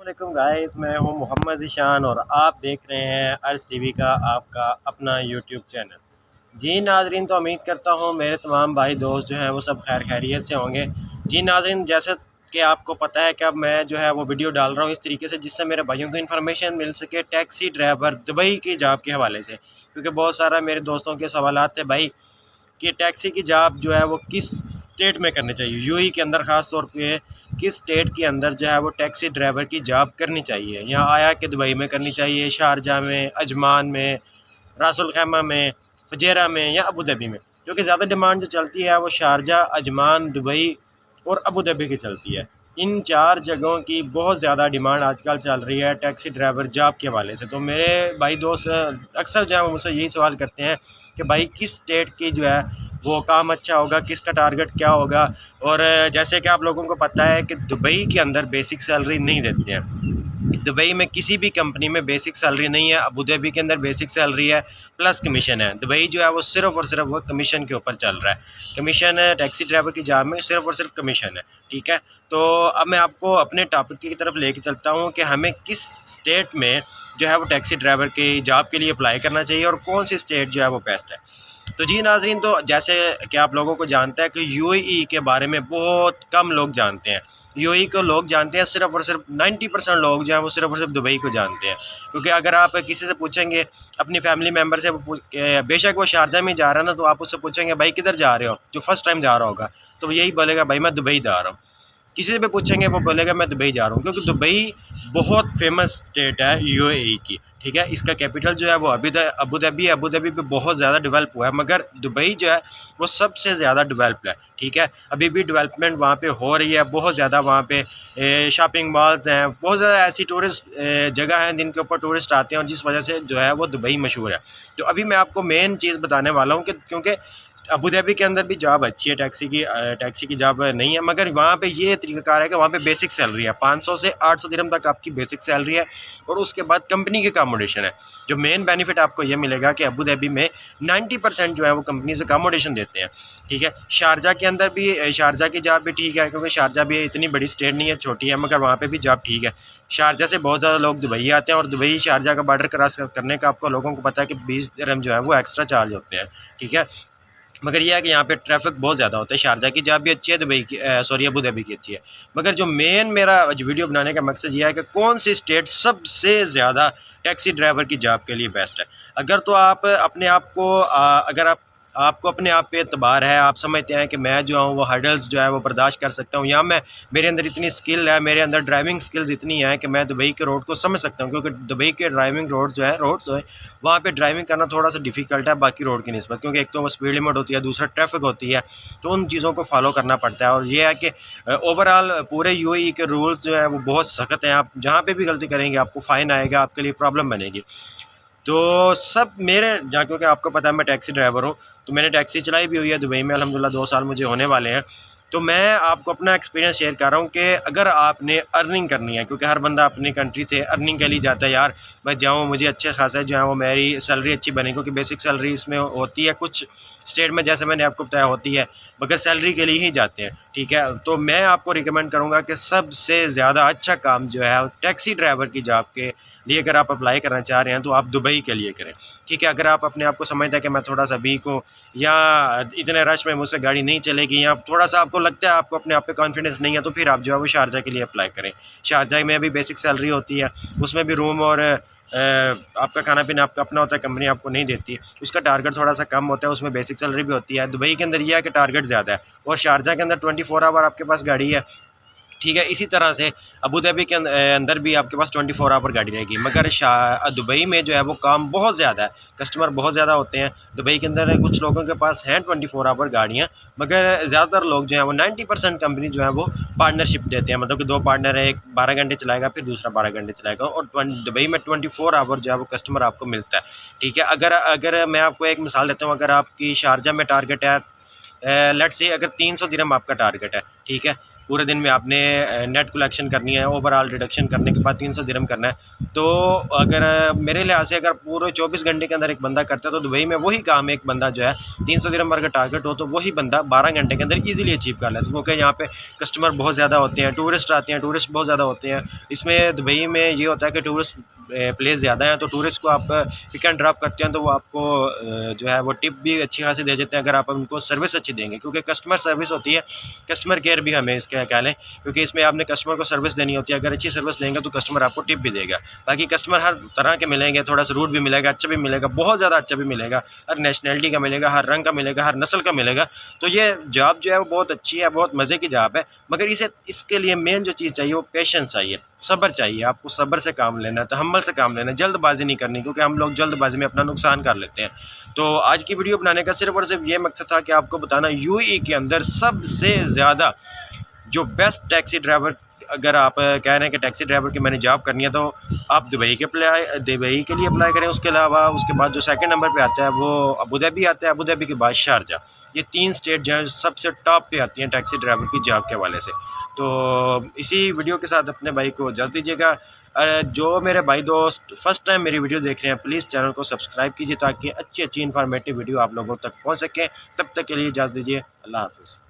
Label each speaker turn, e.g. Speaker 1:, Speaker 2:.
Speaker 1: वालेकुम गाइस, मैं हूं मोहम्मद ज़ीशान और आप देख रहे हैं अर्ज़ टीवी का आपका अपना यूट्यूब चैनल। जी नाजरीन, तो उम्मीद करता हूं मेरे तमाम भाई दोस्त जो हैं वो सब खैर खैरियत से होंगे। जी नाजरीन, जैसे कि आपको पता है कि अब मैं जो है वो वीडियो डाल रहा हूं इस तरीके से जिससे मेरे भाइयों को इन्फॉर्मेशन मिल सके टैक्सी ड्राइवर दुबई की जॉब के हवाले से, क्योंकि बहुत सारा मेरे दोस्तों के सवालात थे भाई कि टैक्सी की जॉब जो है वो किस स्टेट में करनी चाहिए, यूएई के अंदर ख़ास तौर पे किस स्टेट के अंदर जो है वो टैक्सी ड्राइवर की जॉब करनी चाहिए। यहाँ आया कि दुबई में करनी चाहिए, शारजा में, अजमान में, रासुल खैमा में, फजेरा में या अबू धाबी में। क्योंकि ज़्यादा डिमांड जो चलती है वो शारजा, अजमान, दुबई और अबू धाबी की चलती है। इन चार जगहों की बहुत ज़्यादा डिमांड आजकल चल रही है टैक्सी ड्राइवर जॉब के हवाले से। तो मेरे भाई दोस्त अक्सर जो है वो मुझसे यही सवाल करते हैं कि भाई किस स्टेट की जो है वो काम अच्छा होगा, किसका टारगेट क्या होगा। और जैसे कि आप लोगों को पता है कि दुबई के अंदर बेसिक सैलरी नहीं देते हैं। दुबई में किसी भी कंपनी में बेसिक सैलरी नहीं है। अबू धाबी के अंदर बेसिक सैलरी है प्लस कमीशन है। दुबई जो है वो सिर्फ़ और सिर्फ वो कमीशन के ऊपर चल रहा है। कमीशन है टैक्सी ड्राइवर की जॉब में, सिर्फ़ और सिर्फ कमीशन है। ठीक है, तो अब मैं आपको अपने टॉपिक की तरफ लेके चलता हूँ कि हमें किस स्टेट में जो है वो टैक्सी ड्राइवर की जॉब के लिए अप्लाई करना चाहिए और कौन सी स्टेट जो है वो बेस्ट है। तो जी नाज़रीन, तो जैसे कि आप लोगों को जानता है कि यूएई के बारे में बहुत कम लोग जानते हैं। यूएई को लोग जानते हैं सिर्फ़ और सिर्फ 90% लोग जो हैं वो सिर्फ़ और सिर्फ दुबई को जानते हैं। क्योंकि अगर आप किसी से पूछेंगे अपनी फैमिली मेम्बर से, बेशक वो शारजा में जा रहा है ना, तो आप उससे पूछेंगे भाई किधर जा रहे हो, जो फर्स्ट टाइम जा रहा होगा तो यही बोलेगा भाई मैं दुबई जा रहा हूँ। किसी से भी पूछेंगे वो बोलेगा मैं दुबई जा रहा हूँ, क्योंकि दुबई बहुत फेमस स्टेट है यूएई की। ठीक है, इसका कैपिटल जो है वो अबू धाबी है। अबू धाबी भी बहुत ज़्यादा डेवलप हुआ है, मगर दुबई जो है वो सबसे ज़्यादा डेवलप्ड है। ठीक है, अभी भी डेवलपमेंट वहाँ पे हो रही है बहुत ज़्यादा। वहाँ पे शॉपिंग मॉल्स हैं, बहुत ज़्यादा ऐसी टूरिस्ट जगह हैं जिनके ऊपर टूरिस्ट आते हैं और जिस वजह से जो है वो दुबई मशहूर है। तो अभी मैं आपको मेन चीज़ बताने वाला हूँ कि क्योंकि अबू धाबी के अंदर भी जॉब अच्छी है, टैक्सी की जॉब नहीं है, मगर वहाँ पे ये तरीक़ाकार है कि वहाँ पे बेसिक सैलरी है 500 से 800 दिरहम तक आपकी बेसिक सैलरी है। और उसके बाद कंपनी की अकोमोडेशन है। जो मेन बेनिफिट आपको ये मिलेगा कि अबू धाबी में 90% जो है वो कंपनी से अकोमोडेशन देते हैं। ठीक है, शारजा के अंदर भी शारजा की जॉब भी ठीक है, क्योंकि शारजा भी इतनी बड़ी स्टेट नहीं है, छोटी है, मगर वहाँ पर भी जॉब ठीक है। शारजा से बहुत ज़्यादा लोग दुबई आते हैं और दुबई शारजा का बॉर्डर क्रॉस करने का आपको लोगों को पता है कि 20 दिरहम जो है वो एक्स्ट्रा चार्ज होते हैं। ठीक है, मगर यह है कि यहाँ पे ट्रैफिक बहुत ज़्यादा होता है। शारजा की जॉब भी अच्छी है, दुबई की सॉरी अबू धाबी की अच्छी है। मगर जो मेन मेरा वीडियो बनाने का मकसद यह है कि कौन सी स्टेट सबसे ज़्यादा टैक्सी ड्राइवर की जॉब के लिए बेस्ट है। अगर तो आप अपने आप को अगर आपको अपने आप पे एतबार है, आप समझते हैं कि मैं जो हूँ वो हर्डल्स जो है वो बर्दाश्त कर सकता हूँ, या मेरे अंदर इतनी स्किल है, मेरे अंदर ड्राइविंग स्किल्स इतनी हैं कि मैं दुबई के रोड को समझ सकता हूँ। क्योंकि दुबई के ड्राइविंग रोड्स जो है वहाँ पे ड्राइविंग करना थोड़ा सा डिफ़िकल्ट है बाकी रोड की निस्बत, क्योंकि एक तो वो स्पीड लिमिट होती है, दूसरा ट्रैफिक होती है, तो उन चीज़ों को फॉलो करना पड़ता है। और ये है कि ओवरऑल पूरे यूएई के रूल्स जो है वो बहुत सख्त हैं। आप जहाँ पे भी गलती करेंगे आपको फ़ाइन आएगा, आपके लिए प्रॉब्लम बनेगी। तो सब मेरे जहाँ, क्योंकि आपको पता है मैं टैक्सी ड्राइवर हूँ, तो मैंने टैक्सी चलाई भी हुई है दुबई में, अल्हम्दुलिल्लाह 2 साल मुझे होने वाले हैं। तो मैं आपको अपना एक्सपीरियंस शेयर कर रहा हूँ कि अगर आपने अर्निंग करनी है, क्योंकि हर बंदा अपनी कंट्री से अर्निंग के लिए जाता है, यार मैं जाऊँ मुझे अच्छे खासा जो है वो मेरी सैलरी अच्छी बने, क्योंकि बेसिक सैलरी इसमें होती है, कुछ स्टेट में जैसे मैंने आपको बताया होती है, मगर सैलरी के लिए ही जाते हैं। ठीक है, तो मैं आपको रिकमेंड करूँगा कि सबसे ज़्यादा अच्छा काम जो है टैक्सी ड्राइवर की जॉब के लिए अगर आप अप्लाई करना चाह रहे हैं तो आप दुबई के लिए करें। ठीक है, अगर आप अपने आप को समझते हैं कि मैं थोड़ा सा वीक हूँ या इतने रश में मुझसे गाड़ी नहीं चलेगी, या थोड़ा सा आपको लगता है आपको अपने आप पे कॉन्फिडेंस नहीं है, तो फिर आप जो है वो शारजा के लिए अप्लाई करें। शारजा में भी बेसिक सैलरी होती है, उसमें भी रूम और आपका खाना पीना आपका अपना होता है, कंपनी आपको नहीं देती। उसका टारगेट थोड़ा सा कम होता है, उसमें बेसिक सैलरी भी होती है। दुबई के अंदर यह है कि टारगेट ज़्यादा है, और शारजा के अंदर 24 आवर आपके पास गाड़ी है। ठीक है, इसी तरह से अबू धाबी के अंदर भी आपके पास 24 आवर गाड़ी रहेगी, मगर दुबई में जो है वो काम बहुत ज़्यादा है, कस्टमर बहुत ज़्यादा होते हैं। दुबई के अंदर कुछ लोगों के पास हैं 24 आवर गाड़ियाँ, मगर ज़्यादातर लोग जो हैं वो 90% कंपनी जो है वो पार्टनरशिप देते हैं, मतलब कि 2 पार्टनर है, एक 12 घंटे चलाएगा फिर दूसरा 12 घंटे चलाएगा, और दुबई में 24 आवर जो है वो कस्टमर आपको मिलता है। ठीक है, अगर मैं आपको एक मिसाल देता हूँ, अगर आपकी शारजा में टारगेट है लेट्स से अगर 300 दिरहम आपका टारगेट है, ठीक है, पूरे दिन में आपने नेट कलेक्शन करनी है, ओवरऑल डिडक्शन करने के बाद 300 दिरहम करना है। तो अगर मेरे लिहाज से अगर पूरे 24 घंटे के अंदर एक बंदा करता है तो दुबई में वही काम एक बंदा जो है 300 दिरहम अगर टारगेट हो तो वही बंदा 12 घंटे के अंदर ईजिली अचीव कर लेता है, क्योंकि यहाँ पे कस्टमर बहुत ज़्यादा होते हैं, टूरिस्ट आते हैं, टूरिस्ट बहुत ज़्यादा होते हैं। इसमें दुबई में ये होता है कि टूरिस्ट प्लेस ज़्यादा हैं, तो टूरिस्ट को आप पिक एंड ड्रॉप करते हैं तो वो आपको जो है वो टिप भी अच्छी खासी दे देते हैं अगर आप उनको सर्विस अच्छी देंगे, क्योंकि कस्टमर सर्विस होती है, कस्टमर केयर भी हमें इसके कह लें, क्योंकि इसमें आपने कस्टमर को सर्विस देनी होती है। अगर अच्छी सर्विस देंगे तो कस्टमर आपको टिप भी देगा। बाकी कस्टमर हर तरह के मिलेंगे, थोड़ा सा रूड भी मिलेगा, अच्छा भी मिलेगा, बहुत ज़्यादा अच्छा भी मिलेगा, हर नेशनैलिटी का मिलेगा, हर रंग का मिलेगा, हर नस्ल का मिलेगा। तो ये जॉब जो है वो बहुत अच्छी है, बहुत मज़े की जॉब है, मगर इसके लिए मेन जो चीज़ चाहिए वो पेशेंस चाहिए, सब्र चाहिए। आपको सब्र से काम लेना है, तहम्मुल से काम लेना है, जल्दबाजी नहीं करनी, क्योंकि हम लोग जल्दबाजी में अपना नुकसान कर लेते हैं। तो आज की वीडियो बनाने का सिर्फ और सिर्फ ये मकसद था कि आपको बताना यूएई के अंदर सबसे ज़्यादा जो बेस्ट टैक्सी ड्राइवर, अगर आप कह रहे हैं कि टैक्सी ड्राइवर की मैंने जॉब करनी है तो आप दुबई के लिए अप्लाई करें। उसके अलावा उसके बाद जो सेकंड नंबर पे आता है वो अबू धाबी आता है, अबू धाबी के बाद शारजा। ये 3 स्टेट जो है सबसे टॉप पे आती हैं टैक्सी ड्राइवर की जॉब के हवाले से। तो इसी वीडियो के साथ अपने भाई को इजाज़त दीजिएगा। जो मेरे भाई दोस्त फर्स्ट टाइम मेरी वीडियो देख रहे हैं प्लीज़ चैनल को सब्सक्राइब कीजिए ताकि अच्छी इन्फॉर्मेटिव वीडियो आप लोगों तक पहुँच सके। तब तक के लिए इजाज़त दीजिए, अल्लाह हाफ़िज़।